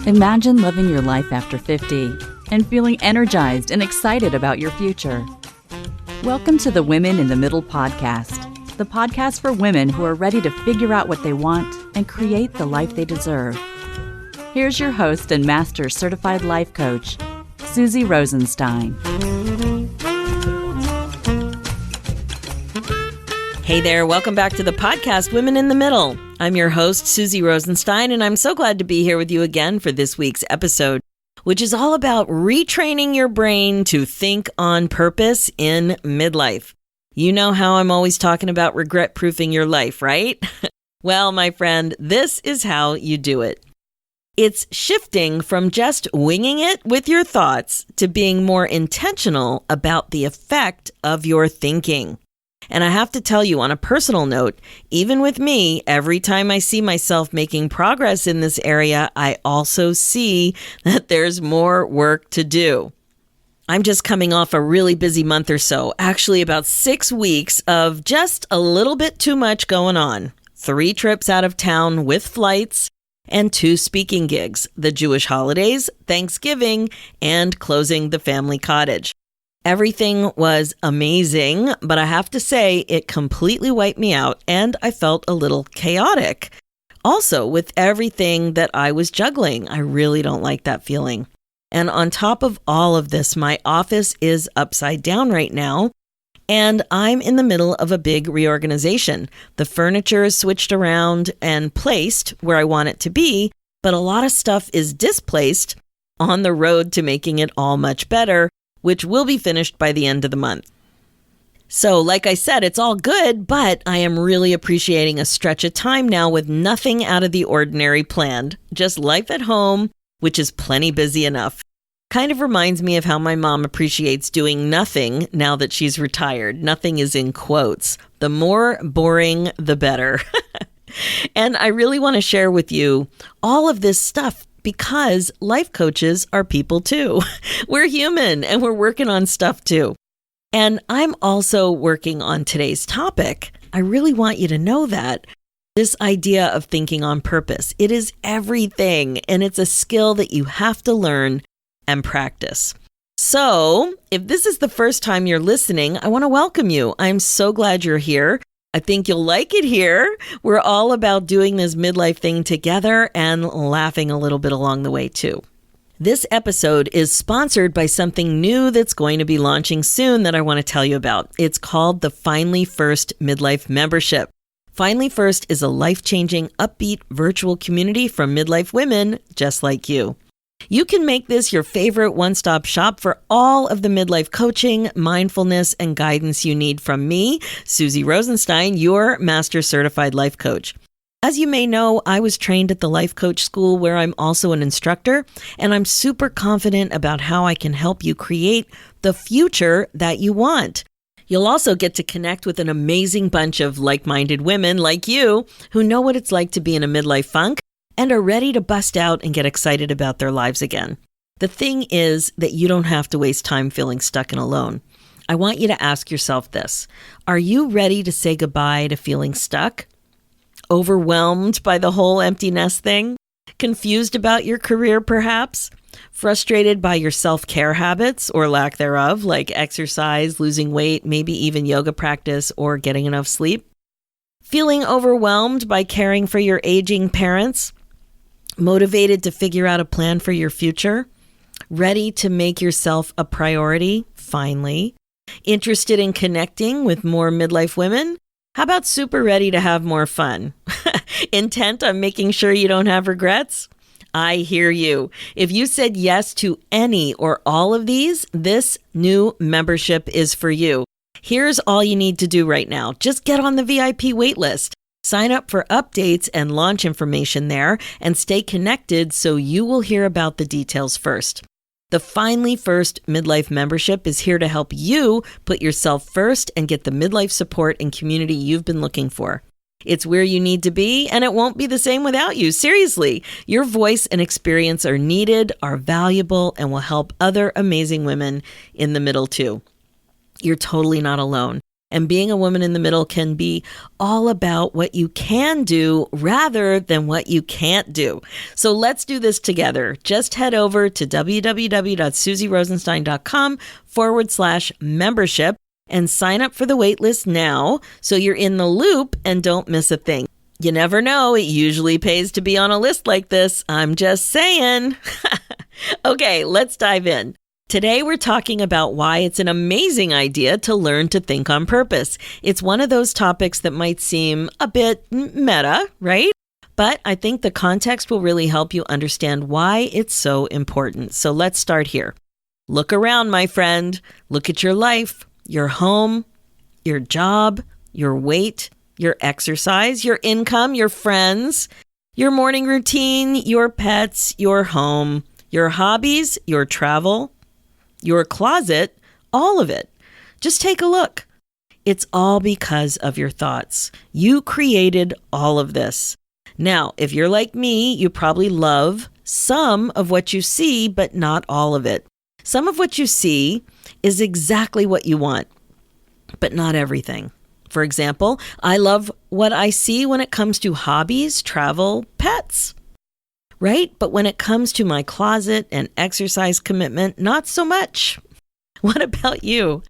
Imagine living your life after 50 and feeling energized and excited about your future. Welcome to the Women in the Middle podcast, the podcast for women who are ready to figure out what they want and create the life they deserve. Here's your host and master certified life coach, Suzy Rosenstein. Hey there, welcome back to the podcast, Women in the Middle. I'm your host, Suzy Rosenstein, and I'm so glad to be here with you again for this week's episode, which is all about retraining your brain to think on purpose in midlife. You know how I'm always talking about regret-proofing your life, right? Well, my friend, this is how you do it. It's shifting from just winging it with your thoughts to being more intentional about the effect of your thinking. And I have to tell you, on a personal note, even with me, every time I see myself making progress in this area, I also see that there's more work to do. I'm just coming off a really busy month or so, actually about 6 weeks of just a little bit too much going on. 3 trips out of town with flights and 2 speaking gigs, the Jewish holidays, Thanksgiving, and closing the family cottage. Everything was amazing, but I have to say it completely wiped me out and I felt a little chaotic. Also, with everything that I was juggling, I really don't like that feeling. And on top of all of this, my office is upside down right now, and I'm in the middle of a big reorganization. The furniture is switched around and placed where I want it to be, but a lot of stuff is displaced on the road to making it all much better, which will be finished by the end of the month. So, like I said, it's all good, but I am really appreciating a stretch of time now with nothing out of the ordinary planned. Just life at home, which is plenty busy enough. Kind of reminds me of how my mom appreciates doing nothing now that she's retired. Nothing is in quotes. The more boring, the better. And I really want to share with you all of this stuff because life coaches are people too. We're human and we're working on stuff too. And I'm also working on today's topic. I really want you to know that. This idea of thinking on purpose, it is everything, and it's a skill that you have to learn and practice. So if this is the first time you're listening, I want to welcome you. I'm so glad you're here. I think you'll like it here. We're all about doing this midlife thing together and laughing a little bit along the way too. This episode is sponsored by something new that's going to be launching soon that I want to tell you about. It's called the Finally First Midlife Membership. Finally First is a life-changing, upbeat virtual community from midlife women just like you. You can make this your favorite one-stop shop for all of the midlife coaching, mindfulness, and guidance you need from me, Suzy Rosenstein, your Master Certified Life Coach. As you may know, I was trained at the Life Coach School where I'm also an instructor, and I'm super confident about how I can help you create the future that you want. You'll also get to connect with an amazing bunch of like-minded women like you who know what it's like to be in a midlife funk and are ready to bust out and get excited about their lives again. The thing is that you don't have to waste time feeling stuck and alone. I want you to ask yourself this. Are you ready to say goodbye to feeling stuck? Overwhelmed by the whole empty nest thing? Confused about your career, perhaps? Frustrated by your self-care habits or lack thereof, like exercise, losing weight, maybe even yoga practice or getting enough sleep? Feeling overwhelmed by caring for your aging parents? Motivated to figure out a plan for your future? Ready to make yourself a priority, finally? Interested in connecting with more midlife women? How about super ready to have more fun? Intent on making sure you don't have regrets? I hear you. If you said yes to any or all of these, this new membership is for you. Here's all you need to do right now. Just get on the VIP wait list. Sign up for updates and launch information there and stay connected so you will hear about the details first. The Finally First Midlife Membership is here to help you put yourself first and get the midlife support and community you've been looking for. It's where you need to be, and it won't be the same without you. Seriously, your voice and experience are needed, are valuable, and will help other amazing women in the middle too. You're totally not alone. And being a woman in the middle can be all about what you can do rather than what you can't do. So let's do this together. Just head over to www.suzyrosenstein.com/membership and sign up for the waitlist now so you're in the loop and don't miss a thing. You never know. It usually pays to be on a list like this. I'm just saying. Okay, let's dive in. Today, we're talking about why it's an amazing idea to learn to think on purpose. It's one of those topics that might seem a bit meta, right? But I think the context will really help you understand why it's so important. So let's start here. Look around, my friend. Look at your life, your home, your job, your weight, your exercise, your income, your friends, your morning routine, your pets, your home, your hobbies, your travel, your closet, all of it. Just take a look. It's all because of your thoughts. You created all of this. Now, if you're like me, you probably love some of what you see, but not all of it. Some of what you see is exactly what you want, but not everything. For example, I love what I see when it comes to hobbies, travel, pets. Right? But when it comes to my closet and exercise commitment, not so much. What about you?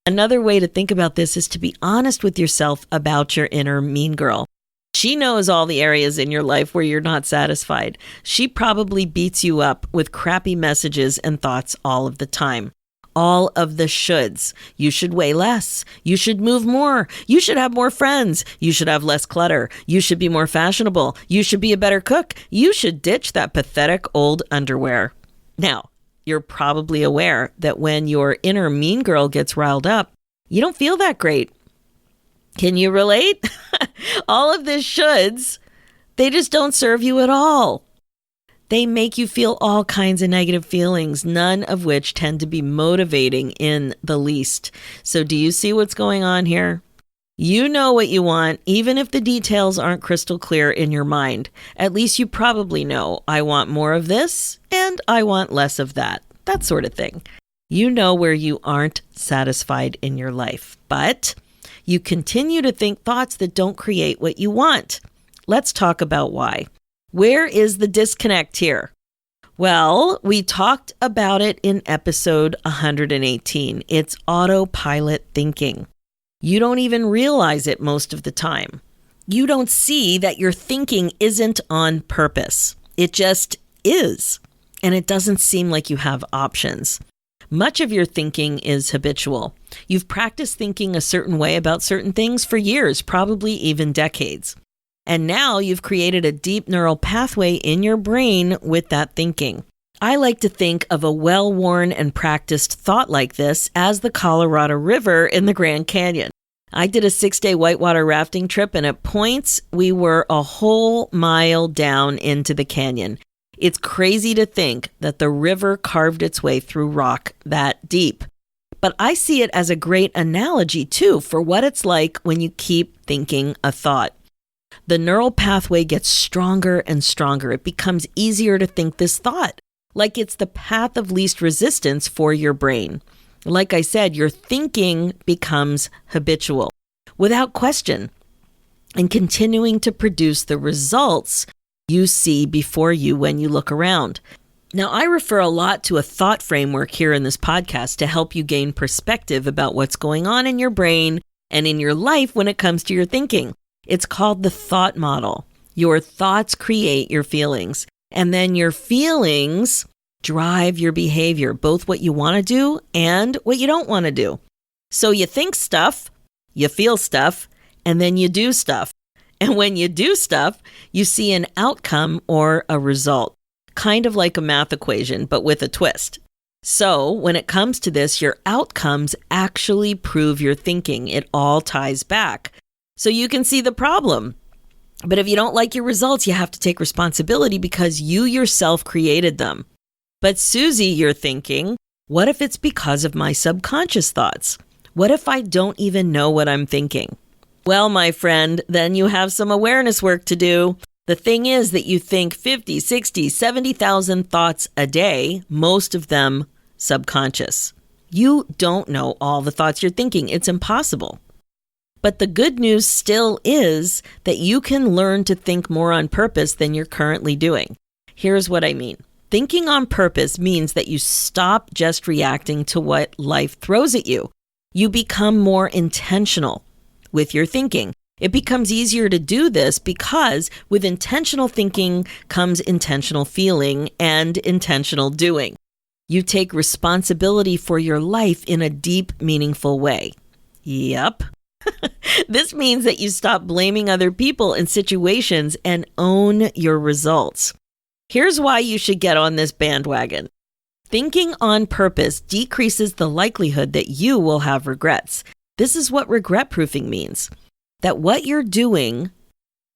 Another way to think about this is to be honest with yourself about your inner mean girl. She knows all the areas in your life where you're not satisfied. She probably beats you up with crappy messages and thoughts all of the time. All of the shoulds. You should weigh less. You should move more. You should have more friends. You should have less clutter. You should be more fashionable. You should be a better cook. You should ditch that pathetic old underwear. Now, you're probably aware that when your inner mean girl gets riled up, you don't feel that great. Can you relate? All of the shoulds, they just don't serve you at all. They make you feel all kinds of negative feelings, none of which tend to be motivating in the least. So do you see what's going on here? You know what you want, even if the details aren't crystal clear in your mind. At least you probably know, I want more of this and I want less of that. That sort of thing. You know where you aren't satisfied in your life, but you continue to think thoughts that don't create what you want. Let's talk about why. Where is the disconnect here? Well, we talked about it in episode 118. It's autopilot thinking. You don't even realize it most of the time. You don't see that your thinking isn't on purpose. It just is. And it doesn't seem like you have options. Much of your thinking is habitual. You've practiced thinking a certain way about certain things for years, probably even decades. And now you've created a deep neural pathway in your brain with that thinking. I like to think of a well-worn and practiced thought like this as the Colorado River in the Grand Canyon. I did a 6-day whitewater rafting trip, and at points, we were a whole mile down into the canyon. It's crazy to think that the river carved its way through rock that deep. But I see it as a great analogy, too, for what it's like when you keep thinking a thought. The neural pathway gets stronger and stronger. It becomes easier to think this thought, like it's the path of least resistance for your brain. Like I said, your thinking becomes habitual, without question, and continuing to produce the results you see before you when you look around. Now, I refer a lot to a thought framework here in this podcast to help you gain perspective about what's going on in your brain and in your life when it comes to your thinking. It's called the thought model. Your thoughts create your feelings, and then your feelings drive your behavior, both what you want to do and what you don't want to do. So you think stuff, you feel stuff, and then you do stuff. And when you do stuff, you see an outcome or a result, kind of like a math equation, but with a twist. So when it comes to this, your outcomes actually prove your thinking. It all ties back. So you can see the problem. But if you don't like your results, you have to take responsibility because you yourself created them. But Suzy, you're thinking, what if it's because of my subconscious thoughts? What if I don't even know what I'm thinking? Well, my friend, then you have some awareness work to do. The thing is that you think 50, 60, 70,000 thoughts a day, most of them subconscious. You don't know all the thoughts you're thinking. It's impossible. But the good news still is that you can learn to think more on purpose than you're currently doing. Here's what I mean. Thinking on purpose means that you stop just reacting to what life throws at you. You become more intentional with your thinking. It becomes easier to do this because with intentional thinking comes intentional feeling and intentional doing. You take responsibility for your life in a deep, meaningful way. Yep. This means that you stop blaming other people and situations and own your results. Here's why you should get on this bandwagon. Thinking on purpose decreases the likelihood that you will have regrets. This is what regret proofing means. That what you're doing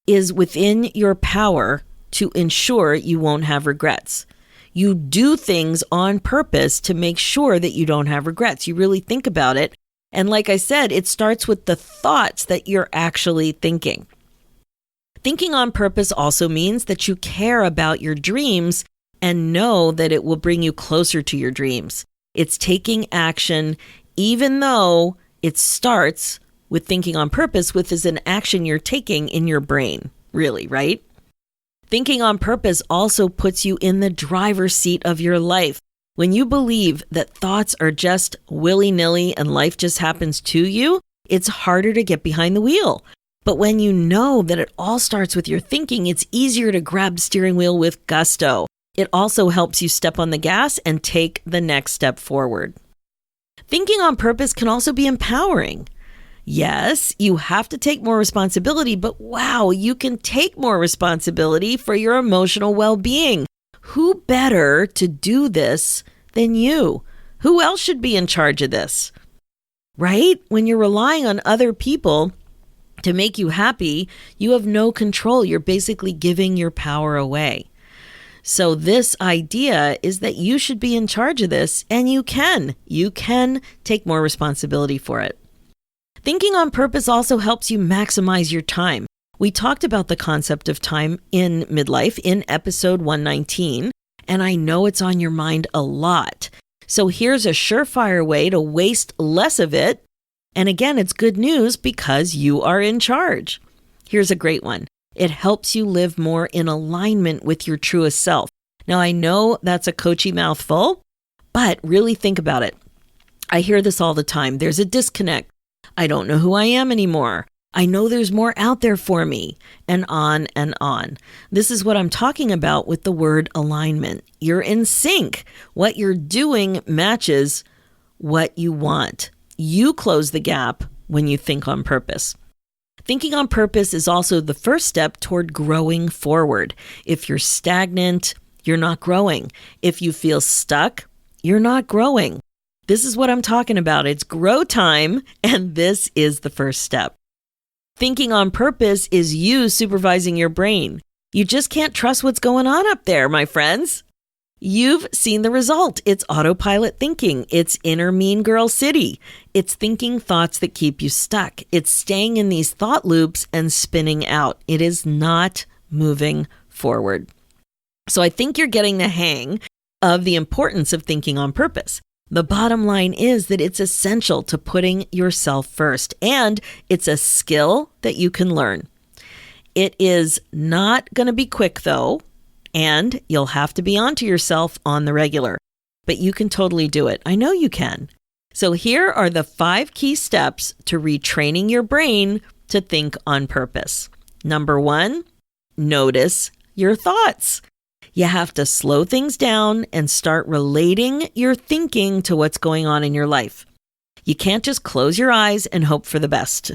is within your power to ensure you won't have regrets. You do things on purpose to make sure that you don't have regrets. You really think about it. And like I said, it starts with the thoughts that you're actually thinking. Thinking on purpose also means that you care about your dreams and know that it will bring you closer to your dreams. It's taking action even though it starts with thinking on purpose, which is an action you're taking in your brain, really, right? Thinking on purpose also puts you in the driver's seat of your life. When you believe that thoughts are just willy-nilly and life just happens to you, it's harder to get behind the wheel. But when you know that it all starts with your thinking, it's easier to grab the steering wheel with gusto. It also helps you step on the gas and take the next step forward. Thinking on purpose can also be empowering. Yes, you have to take more responsibility, but wow, you can take more responsibility for your emotional well-being. Who better to do this than you? Who else should be in charge of this? Right? When you're relying on other people to make you happy, you have no control. You're basically giving your power away. So this idea is that you should be in charge of this, and you can. You can take more responsibility for it. Thinking on purpose also helps you maximize your time. We talked about the concept of time in Midlife in episode 119, and I know it's on your mind a lot. So here's a surefire way to waste less of it. And again, it's good news because you are in charge. Here's a great one. It helps you live more in alignment with your truest self. Now, I know that's a coachy mouthful, but really think about it. I hear this all the time. There's a disconnect. I don't know who I am anymore. I know there's more out there for me, and on and on. This is what I'm talking about with the word alignment. You're in sync. What you're doing matches what you want. You close the gap when you think on purpose. Thinking on purpose is also the first step toward growing forward. If you're stagnant, you're not growing. If you feel stuck, you're not growing. This is what I'm talking about. It's grow time, and this is the first step. Thinking on purpose is you supervising your brain. You just can't trust what's going on up there, my friends. You've seen the result. It's autopilot thinking. It's inner mean girl city. It's thinking thoughts that keep you stuck. It's staying in these thought loops and spinning out. It is not moving forward. So I think you're getting the hang of the importance of thinking on purpose. The bottom line is that it's essential to putting yourself first, and it's a skill that you can learn. It is not going to be quick, though, and you'll have to be onto yourself on the regular, but you can totally do it. I know you can. So here are the 5 key steps to retraining your brain to think on purpose. Number 1, notice your thoughts. You have to slow things down and start relating your thinking to what's going on in your life. You can't just close your eyes and hope for the best.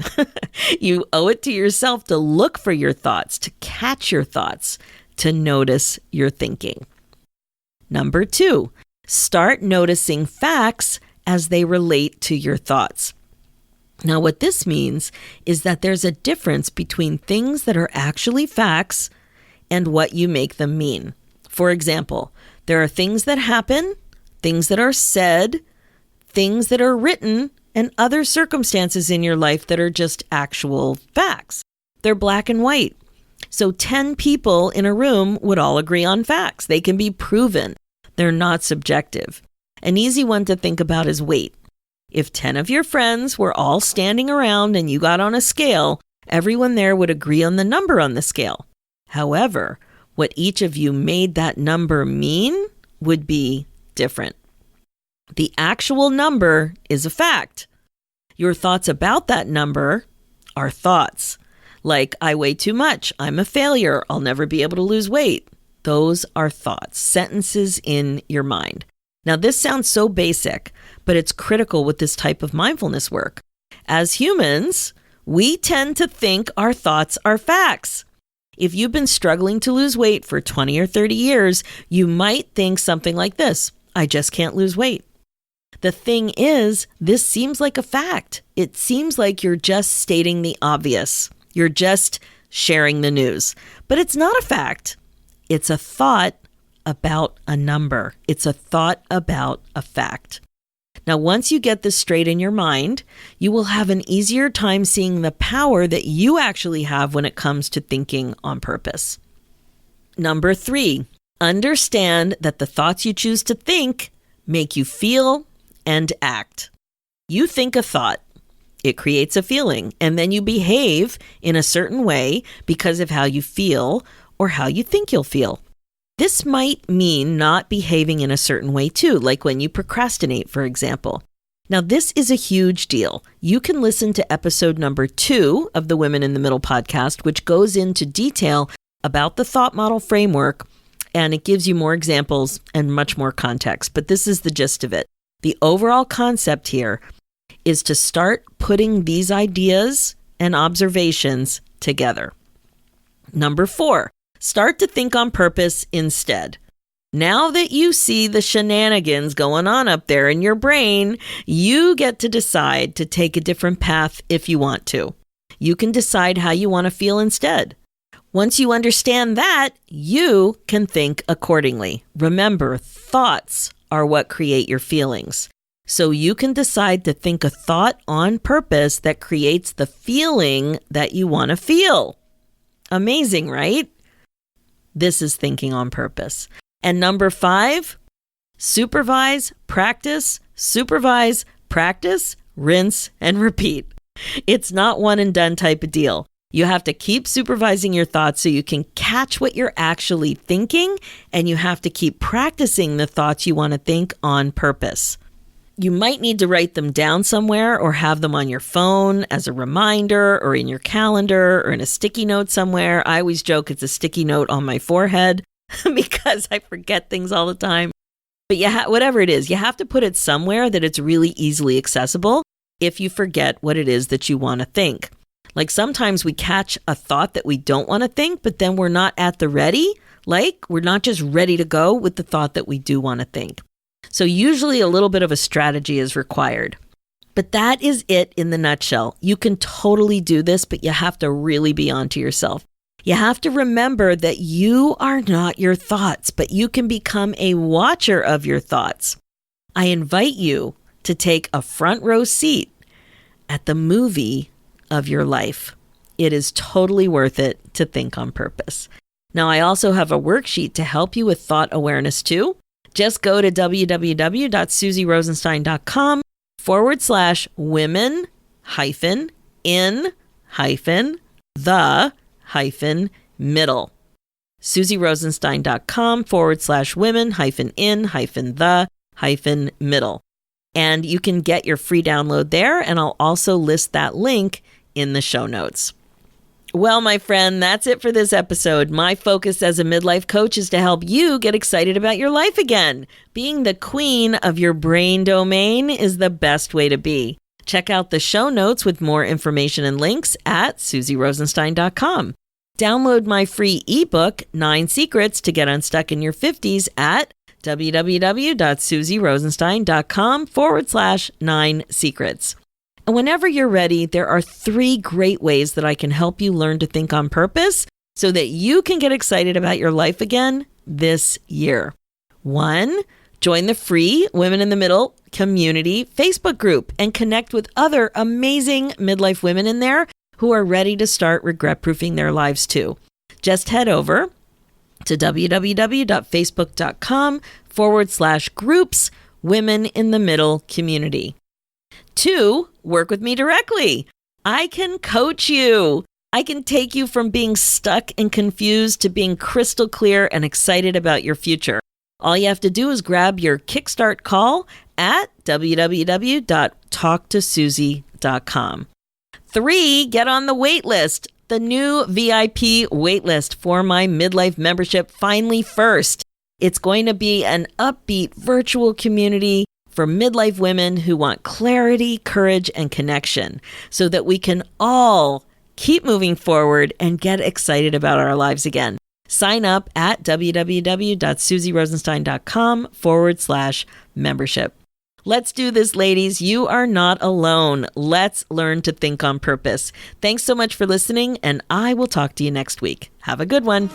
You owe it to yourself to look for your thoughts, to catch your thoughts, to notice your thinking. Number 2, start noticing facts as they relate to your thoughts. Now, what this means is that there's a difference between things that are actually facts and what you make them mean. For example, there are things that happen, things that are said, things that are written, and other circumstances in your life that are just actual facts. They're black and white. So 10 people in a room would all agree on facts. They can be proven. They're not subjective. An easy one to think about is weight. If 10 of your friends were all standing around and you got on a scale, everyone there would agree on the number on the scale. However, what each of you made that number mean would be different. The actual number is a fact. Your thoughts about that number are thoughts. Like, I weigh too much, I'm a failure, I'll never be able to lose weight. Those are thoughts, sentences in your mind. Now, this sounds so basic, but it's critical with this type of mindfulness work. As humans, we tend to think our thoughts are facts. If you've been struggling to lose weight for 20 or 30 years, you might think something like this: I just can't lose weight. The thing is, this seems like a fact. It seems like you're just stating the obvious. You're just sharing the news. But it's not a fact. It's a thought about a number. It's a thought about a fact. Now, once you get this straight in your mind, you will have an easier time seeing the power that you actually have when it comes to thinking on purpose. Number 3, understand that the thoughts you choose to think make you feel and act. You think a thought, it creates a feeling, and then you behave in a certain way because of how you feel or how you think you'll feel. This might mean not behaving in a certain way too, like when you procrastinate, for example. Now, this is a huge deal. You can listen to episode number 2 of the Women in the Middle podcast, which goes into detail about the thought model framework, and it gives you more examples and much more context. But this is the gist of it. The overall concept here is to start putting these ideas and observations together. Number 4, start to think on purpose instead. Now that you see the shenanigans going on up there in your brain, you get to decide to take a different path if you want to. You can decide how you want to feel instead. Once you understand that, you can think accordingly. Remember, thoughts are what create your feelings. So you can decide to think a thought on purpose that creates the feeling that you want to feel. Amazing, right? This is thinking on purpose. And number 5, supervise, practice, rinse, and repeat. It's not one and done type of deal. You have to keep supervising your thoughts so you can catch what you're actually thinking, and you have to keep practicing the thoughts you want to think on purpose. You might need to write them down somewhere or have them on your phone as a reminder or in your calendar or in a sticky note somewhere. I always joke it's a sticky note on my forehead because I forget things all the time. But whatever it is, you have to put it somewhere that it's really easily accessible if you forget what it is that you want to think. Like sometimes we catch a thought that we don't want to think, but then we're not at the ready. Like we're not just ready to go with the thought that we do want to think. So usually a little bit of a strategy is required. But that is it in the nutshell. You can totally do this, but you have to really be onto yourself. You have to remember that you are not your thoughts, but you can become a watcher of your thoughts. I invite you to take a front row seat at the movie of your life. It is totally worth it to think on purpose. Now, I also have a worksheet to help you with thought awareness too. Just go to www.suzyrosenstein.com/women-in-the-middle. suzyrosenstein.com/women-in-the-middle. And you can get your free download there, and I'll also list that link in the show notes. Well, my friend, that's it for this episode. My focus as a midlife coach is to help you get excited about your life again. Being the queen of your brain domain is the best way to be. Check out the show notes with more information and links at suzyrosenstein.com. Download my free ebook, 9 Secrets to Get Unstuck in Your 50s at www.suzyrosenstein.com/9secrets. And whenever you're ready, there are 3 great ways that I can help you learn to think on purpose so that you can get excited about your life again this year. 1, join the free Women in the Middle community Facebook group and connect with other amazing midlife women in there who are ready to start regret-proofing their lives too. Just head over to www.facebook.com/groups Women in the Middle community. 2, work with me directly. I can coach you. I can take you from being stuck and confused to being crystal clear and excited about your future. All you have to do is grab your Kickstart call at www.talktosuzy.com. 3, get on the wait list. The new VIP waitlist for my Midlife membership, Finally First. It's going to be an upbeat virtual community for midlife women who want clarity, courage, and connection so that we can all keep moving forward and get excited about our lives again. Sign up at www.suzyrosenstein.com/membership. Let's do this, ladies. You are not alone. Let's learn to think on purpose. Thanks so much for listening, and I will talk to you next week. Have a good one.